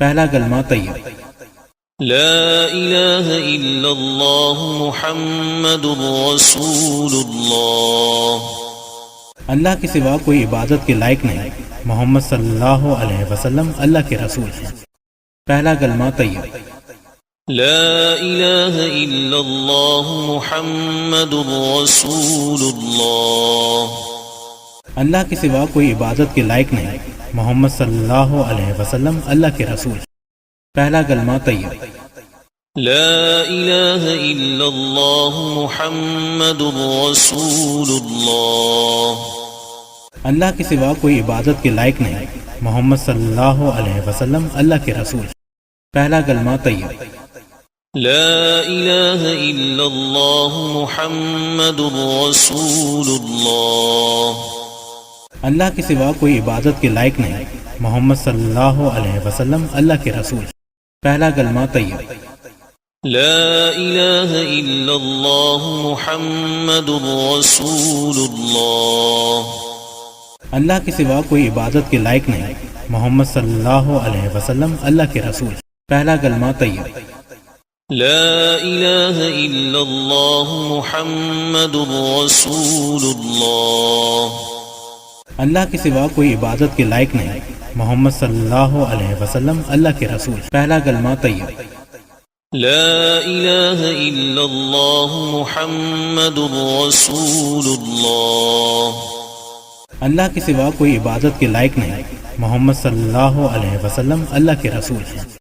پہلا کلمہ طیب۔ لا الہ الا اللہ محمد رسول اللہ۔ اللہ کے سوا کوئی عبادت کے لائق نہیں، محمد صلی اللہ علیہ وسلم اللہ کے رسول ہیں۔ پہلا کلمہ طیب۔ لا الہ الا اللہ محمد رسول اللہ۔ اللہ کے سوا کوئی عبادت کے لائق نہیں، محمد صلی اللہ علیہ وسلم اللہ کے رسول ہیں۔ پہلا کلمہ طیب۔ لا الہ الا اللہ محمد رسول اللہ۔ اللہ کے سوا کوئی عبادت کے لائق نہیں، محمد صلی اللہ علیہ وسلم اللہ کے رسول ہیں۔ پہلا کلمہ طیب۔ لا الہ الا اللہ محمد رسول اللہ۔ اللہ کے سوا کوئی عبادت کے لائق نہیں، محمد صلی اللہ علیہ وسلم اللہ کے رسول ہیں۔ پہلا کلمہ طیب۔ لا الہ الا اللہ محمد رسول اللہ۔ اللہ کے سوا کوئی عبادت کے لائق نہیں، محمد صلی اللہ علیہ وسلم اللہ کے رسول ہیں۔ پہلا کلمہ طیب۔ لا الہ الا اللہ محمد رسول اللہ۔ اللہ کے سوا کوئی عبادت کے لائق نہیں، محمد صلی اللہ علیہ وسلم اللہ کے رسول ہیں۔ پہلا کلمہ طیب۔ لا الہ الا اللہ محمد رسول اللہ۔ اللہ کے سوا کوئی عبادت کے لائق نہیں، محمد صلی اللہ علیہ وسلم اللہ کے رسول ہیں۔